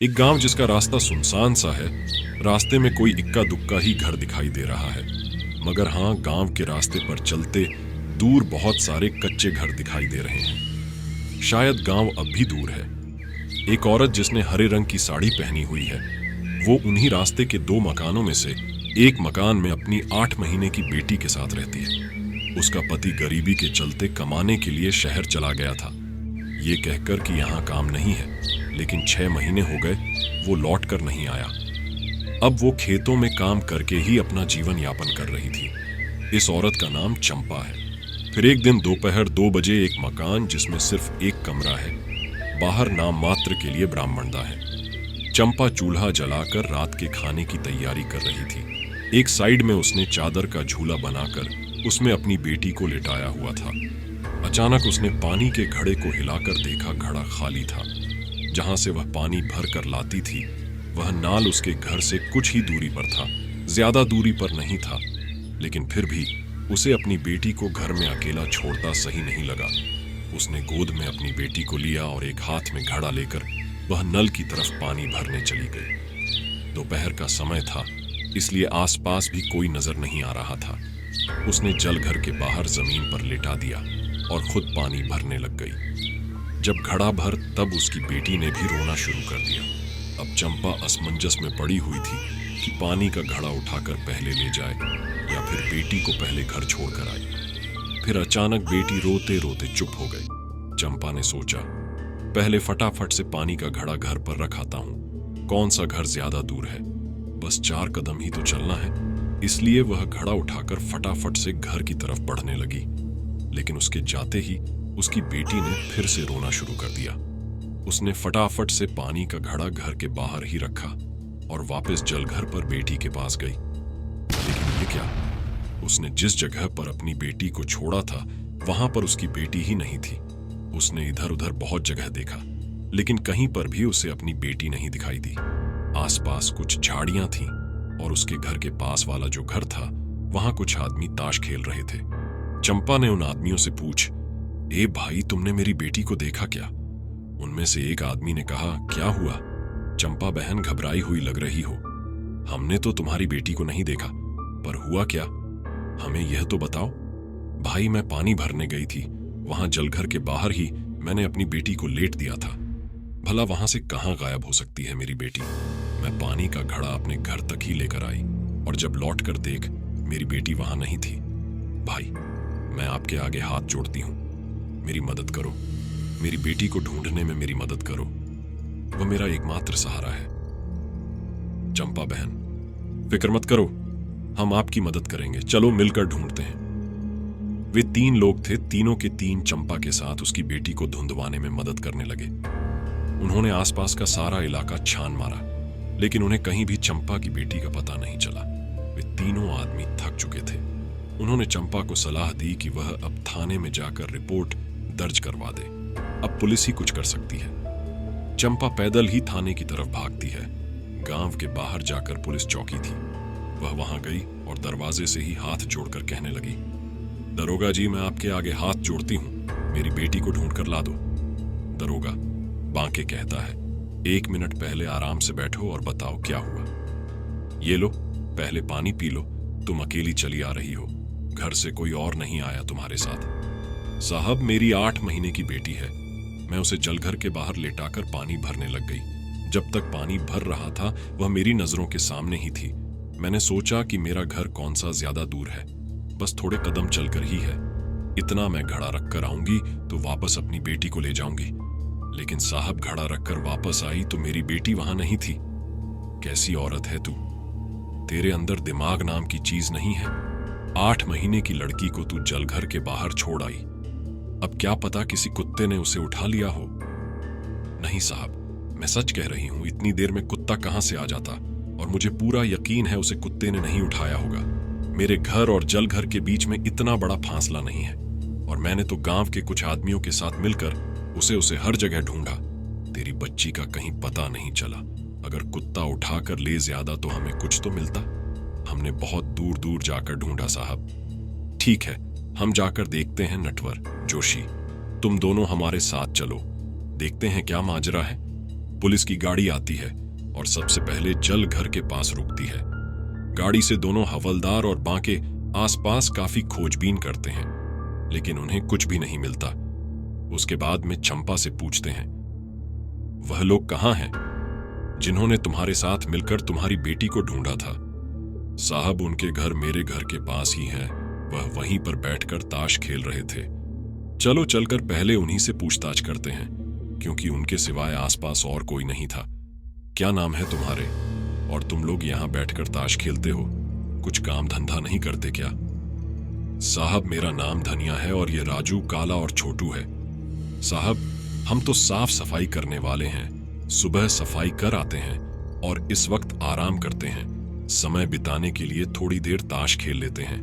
एक गांव जिसका रास्ता सुनसान सा है। रास्ते में कोई इक्का दुक्का ही घर दिखाई दे रहा है, मगर हाँ, गांव के रास्ते पर चलते दूर बहुत सारे कच्चे घर दिखाई दे रहे हैं। शायद गांव अब भी दूर है। एक औरत जिसने हरे रंग की साड़ी पहनी हुई है, वो उन्हीं रास्ते के 2 मकानों में से एक मकान में अपनी 8 महीने की बेटी के साथ रहती है। उसका पति गरीबी के चलते कमाने के लिए शहर चला गया था, ये कहकर कि यहाँ काम नहीं है, लेकिन 6 महीने हो गए वो लौट कर नहीं आया। अब वो खेतों में काम करके ही अपना जीवन यापन कर रही थी। इस औरत का नाम चंपा है। फिर एक दिन दोपहर 2 बजे एक मकान जिसमें सिर्फ एक कमरा है, बाहर नाम मात्र के लिए ब्राह्मणदा है। चंपा चूल्हा जलाकर रात के खाने की तैयारी कर रही थी। एक साइड में उसने चादर का झूला बनाकर उसमें अपनी बेटी को लिटाया हुआ था। अचानक उसने पानी के घड़े को हिलाकर देखा, घड़ा खाली था। जहां से वह पानी भर कर लाती थी, वह नाल उसके घर से कुछ ही दूरी पर था, ज्यादा दूरी पर नहीं था, लेकिन फिर भी उसे अपनी बेटी को घर में अकेला छोड़ता सही नहीं लगा। उसने गोद में अपनी बेटी को लिया और एक हाथ में घड़ा लेकर वह नल की तरफ पानी भरने चली गई। दोपहर का समय था, इसलिए आसपास भी कोई नजर नहीं आ रहा था। उसने जल घर के बाहर जमीन पर लेटा दिया और खुद पानी भरने लग गई। जब घड़ा भर, तब उसकी बेटी ने भी रोना शुरू कर दिया। अब चंपा असमंजस में पड़ी हुई थी कि पानी का घड़ा उठाकर पहले ले जाए या फिर बेटी को पहले घर छोड़कर आए। फिर अचानक बेटी रोते रोते चुप हो गई। चंपा ने सोचा, पहले फटाफट से पानी का घड़ा घर पर रखाता हूं। कौन सा घर ज्यादा दूर है, बस 4 कदम ही तो चलना है। इसलिए वह घड़ा उठाकर फटाफट से घर की तरफ बढ़ने लगी, लेकिन उसके जाते ही उसकी बेटी ने फिर से रोना शुरू कर दिया। उसने फटाफट से पानी का घड़ा घर के बाहर ही रखा और वापस जलघर पर बेटी के पास गई। लेकिन ये क्या, उसने जिस जगह पर अपनी बेटी को छोड़ा था वहां पर उसकी बेटी ही नहीं थी। उसने इधर उधर बहुत जगह देखा, लेकिन कहीं पर भी उसे अपनी बेटी नहीं दिखाई दी। आसपास कुछ झाड़ियां थीं और उसके घर के पास वाला जो घर था, वहां कुछ आदमी ताश खेल रहे थे। चंपा ने उन आदमियों से पूछ, ए भाई, तुमने मेरी बेटी को देखा क्या? उनमें से एक आदमी ने कहा, क्या हुआ? चंपा बहन, घबराई हुई लग रही हो। हमने तो तुम्हारी बेटी को नहीं देखा, पर हुआ क्या, हमें यह तो बताओ। भाई, मैं पानी भरने गई थी, वहां जलघर के बाहर ही मैंने अपनी बेटी को लेट दिया था। भला वहां से कहां गायब हो सकती है मेरी बेटी? मैं पानी का घड़ा अपने घर तक ही लेकर आई और जब लौट कर देख, मेरी बेटी वहां नहीं थी। भाई, मैं आपके आगे हाथ जोड़ती हूं, मेरी मदद करो। मेरी बेटी को ढूंढने में मेरी मदद करो, वह मेरा एकमात्र सहारा है। चंपा बहन, फिक्र मत करो, हम आपकी मदद करेंगे, चलो मिलकर ढूंढते हैं। वे 3 लोग थे, तीनों के तीन चंपा के साथ उसकी बेटी को ढूंढवाने में मदद करने लगे। उन्होंने आसपास का सारा इलाका छान मारा, लेकिन उन्हें कहीं भी चंपा की बेटी का पता नहीं चला। वे तीनों आदमी थक चुके थे। उन्होंने चंपा को सलाह दी कि वह अब थाने में जाकर रिपोर्ट दर्ज करवा दे, अब पुलिस ही कुछ कर सकती है। चंपा पैदल ही थाने की तरफ भागती है। गांव के बाहर जाकर पुलिस चौकी थी, वह वहां गई और दरवाजे से ही हाथ जोड़कर कहने लगी, दरोगा जी, मैं आपके आगे हाथ जोड़ती हूं, मेरी बेटी को ढूंढ कर ला दो। दरोगा बांके कहता है, 1 मिनट पहले आराम से बैठो और बताओ क्या हुआ। ये लो, पहले पानी पी लो, तुम अकेली चली आ रही हो, घर से कोई और नहीं आया तुम्हारे साथ। साहब, मेरी 8 महीने की बेटी है, मैं उसे जलघर के बाहर लेटाकर पानी भरने लग गई। जब तक पानी भर रहा था वह मेरी नजरों के सामने ही थी। मैंने सोचा कि मेरा घर कौन सा ज्यादा दूर है, बस थोड़े कदम चलकर ही है। इतना मैं घड़ा रखकर आऊंगी तो वापस अपनी बेटी को ले जाऊंगी। लेकिन साहब, घड़ा रखकर वापस आई तो मेरी बेटी वहां नहीं थी। कैसी औरत है तू? तेरे अंदर दिमाग नाम की चीज नहीं है। 8 महीने की लड़की को तू जलघर के बाहर छोड़ आई। अब क्या पता किसी कुत्ते ने उसे उठा लिया हो। नहीं साहब, मैं सच कह रही हूं, इतनी देर में कुत्ता कहां से आ जाता, और मुझे पूरा यकीन है उसे कुत्ते ने नहीं उठाया होगा। मेरे घर और जलघर के बीच में इतना बड़ा फासला नहीं है, और मैंने तो गांव के कुछ आदमियों के साथ मिलकर उसे हर जगह ढूंढा। तेरी बच्ची का कहीं पता नहीं चला। अगर कुत्ता उठाकर ले ज्यादा तो हमें कुछ तो मिलता। हमने बहुत दूर दूर जाकर ढूंढा साहब। ठीक है, हम जाकर देखते हैं। नटवर, जोशी, तुम दोनों हमारे साथ चलो, देखते हैं क्या माजरा है। पुलिस की गाड़ी आती है और सबसे पहले जल घर के पास रुकती है। गाड़ी से दोनों हवलदार और बांके आसपास काफी खोजबीन करते हैं, लेकिन उन्हें कुछ भी नहीं मिलता। उसके बाद में चंपा से पूछते हैं, वह लोग कहाँ हैं जिन्होंने तुम्हारे साथ मिलकर तुम्हारी बेटी को ढूंढा था? साहब, उनके घर मेरे घर के पास ही है, वह वहीं पर बैठकर ताश खेल रहे थे। चलो चलकर पहले उन्हीं से पूछताछ करते हैं, क्योंकि उनके सिवाय आसपास और कोई नहीं था। क्या नाम है तुम्हारे? और तुम लोग यहां बैठकर ताश खेलते हो, कुछ काम धंधा नहीं करते क्या? साहब, मेरा नाम धनिया है और ये राजू, काला और छोटू है। साहब, हम तो साफ सफाई करने वाले हैं, सुबह सफाई कर आते हैं और इस वक्त आराम करते हैं। समय बिताने के लिए थोड़ी देर ताश खेल लेते हैं।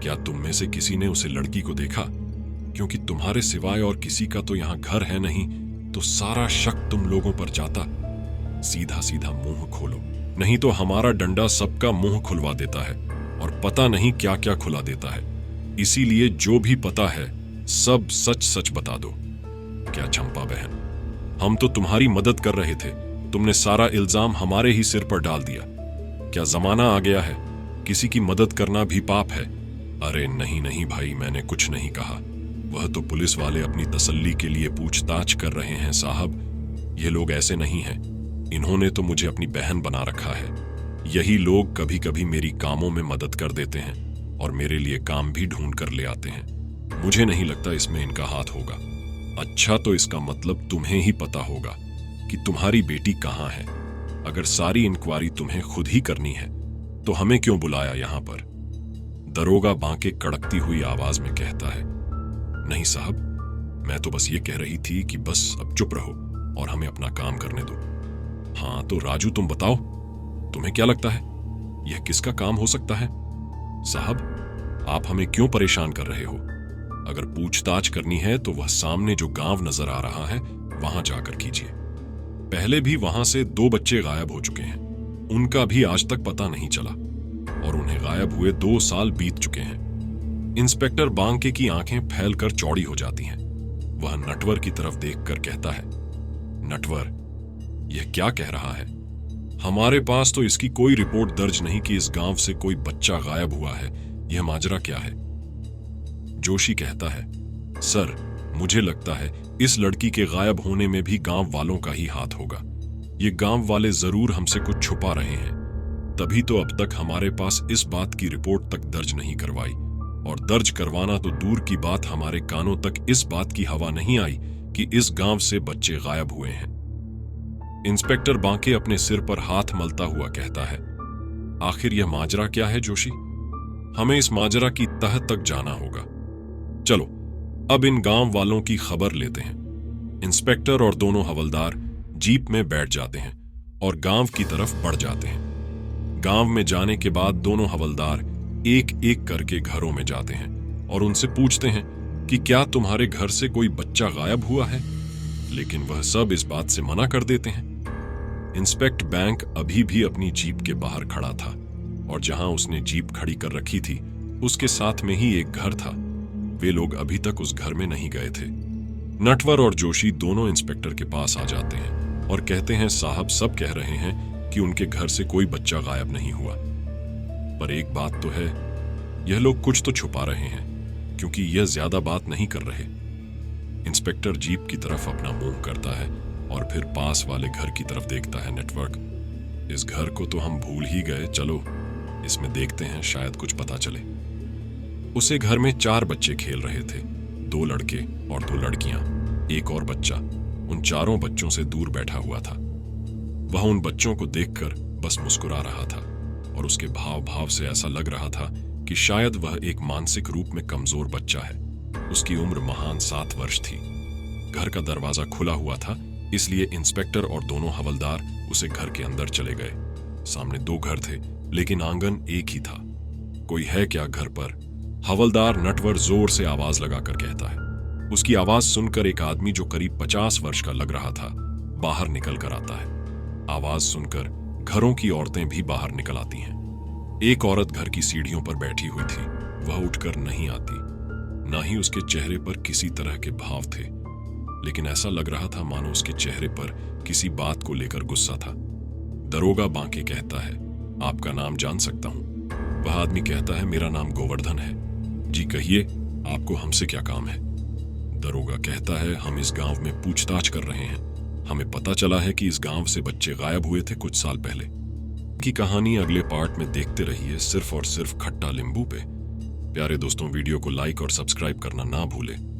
क्या तुम में से किसी ने उसे लड़की को देखा? क्योंकि तुम्हारे सिवाय और किसी का तो यहां घर है नहीं, तो सारा शक तुम लोगों पर जाता। सीधा सीधा मुंह खोलो, नहीं तो हमारा डंडा सबका मुंह खुलवा देता है और पता नहीं क्या क्या खुला देता है। इसीलिए जो भी पता है सब सच सच बता दो। क्या चंपा बहन, हम तो तुम्हारी मदद कर रहे थे, तुमने सारा इल्जाम हमारे ही सिर पर डाल दिया। क्या जमाना आ गया है, किसी की मदद करना भी पाप है? अरे नहीं नहीं भाई, मैंने कुछ नहीं कहा। वह तो पुलिस वाले अपनी तसल्ली के लिए पूछताछ कर रहे हैं साहब। ये लोग ऐसे नहीं हैं, इन्होंने तो मुझे अपनी बहन बना रखा है। यही लोग कभी कभी मेरी कामों में मदद कर देते हैं और मेरे लिए काम भी ढूंढ कर ले आते हैं। मुझे नहीं लगता इसमें इनका हाथ होगा। अच्छा, तो इसका मतलब तुम्हें ही पता होगा कि तुम्हारी बेटी कहाँ है। अगर सारी इंक्वायरी तुम्हें खुद ही करनी है तो हमें क्यों बुलाया यहां पर? दरोगा बांके कड़कती हुई आवाज में कहता है, नहीं साहब, मैं तो बस ये कह रही थी कि बस अब चुप रहो और हमें अपना काम करने दो। हाँ तो राजू, तुम बताओ, तुम्हें क्या लगता है यह किसका काम हो सकता है? साहब, आप हमें क्यों परेशान कर रहे हो? अगर पूछताछ करनी है तो वह सामने जो गांव नजर आ रहा है वहां जाकर कीजिए। पहले भी वहां से 2 बच्चे गायब हो चुके हैं, उनका भी आज तक पता नहीं चला और उन्हें गायब हुए 2 साल बीत चुके हैं। इंस्पेक्टर बांके की आंखें फैलकर चौड़ी हो जाती हैं। वह नटवर की तरफ देखकर कहता है, नटवर, यह क्या कह रहा है? हमारे पास तो इसकी कोई रिपोर्ट दर्ज नहीं कि इस गांव से कोई बच्चा गायब हुआ है। यह माजरा क्या है? जोशी कहता है, सर, मुझे लगता है इस लड़की के गायब होने में भी गांव वालों का ही हाथ होगा। ये गांव वाले जरूर हमसे कुछ छुपा रहे हैं, तभी तो अब तक हमारे पास इस बात की रिपोर्ट तक दर्ज नहीं करवाई, और दर्ज करवाना तो दूर की बात, हमारे कानों तक इस बात की हवा नहीं आई कि इस गांव से बच्चे गायब हुए हैं। इंस्पेक्टर बांके अपने सिर पर हाथ मलता हुआ कहता है, आखिर यह माजरा क्या है जोशी? हमें इस माजरा की तह तक जाना होगा। चलो अब इन गांव वालों की खबर लेते हैं। इंस्पेक्टर और दोनों हवलदार जीप में बैठ जाते हैं और गांव की तरफ बढ़ जाते हैं। गांव में जाने के बाद दोनों हवलदार एक एक करके घरों में जाते हैं और उनसे पूछते हैं कि क्या तुम्हारे घर से कोई बच्चा गायब हुआ है? लेकिन वह सब इस बात से मना कर देते हैं। इंस्पेक्टर बैंक अभी भी अपनी जीप के बाहर खड़ा था और जहां उसने जीप खड़ी कर रखी थी उसके साथ में ही एक घर था। वे लोग अभी तक उस घर में नहीं गए थे। नटवर और जोशी दोनों इंस्पेक्टर के पास आ जाते हैं और कहते हैं, साहब, सब कह रहे हैं कि उनके घर से कोई बच्चा गायब नहीं हुआ, पर एक बात तो है, यह लोग कुछ तो छुपा रहे हैं, क्योंकि यह ज्यादा बात नहीं कर रहे। इंस्पेक्टर जीप की तरफ अपना मुंह करता है और फिर पास वाले घर की तरफ देखता है। नेटवर्क, इस घर को तो हम भूल ही गए, चलो इसमें देखते हैं, शायद कुछ पता चले। उसे घर में 4 बच्चे खेल रहे थे, 2 लड़के और 2 लड़कियां। एक और बच्चा उन चारों बच्चों से दूर बैठा हुआ था। वह उन बच्चों को देखकर बस मुस्कुरा रहा था और उसके भाव भाव से ऐसा लग रहा था कि शायद वह एक मानसिक रूप में कमजोर बच्चा है। उसकी उम्र महान 7 वर्ष थी। घर का दरवाजा खुला हुआ था, इसलिए इंस्पेक्टर और दोनों हवलदार उसे घर के अंदर चले गए। सामने 2 घर थे, लेकिन आंगन एक ही था। कोई है क्या घर पर? हवलदार नटवर जोर से आवाज लगाकर कहता है। उसकी आवाज सुनकर एक आदमी जो करीब 50 वर्ष का लग रहा था बाहर निकल कर आता है। आवाज सुनकर घरों की औरतें भी बाहर निकल आती हैं। एक औरत घर की सीढ़ियों पर बैठी हुई थी। वह उठकर नहीं आती, ना ही उसके चेहरे पर किसी तरह के भाव थे। लेकिन ऐसा लग रहा था मानो उसके चेहरे पर किसी बात को लेकर गुस्सा था। दरोगा बांके कहता है, आपका नाम जान सकता हूं? वह आदमी कहता है, मेरा नाम गोवर्धन है। जी कहिए, आपको हमसे क्या काम है? दरोगा कहता है, हम इस गांव में पूछताछ कर रहे हैं। हमें पता चला है कि इस गांव से बच्चे गायब हुए थे कुछ साल पहले। की कहानी अगले पार्ट में देखते रहिए, सिर्फ और सिर्फ खट्टा लींबू पे। प्यारे दोस्तों, वीडियो को लाइक और सब्सक्राइब करना ना भूलें।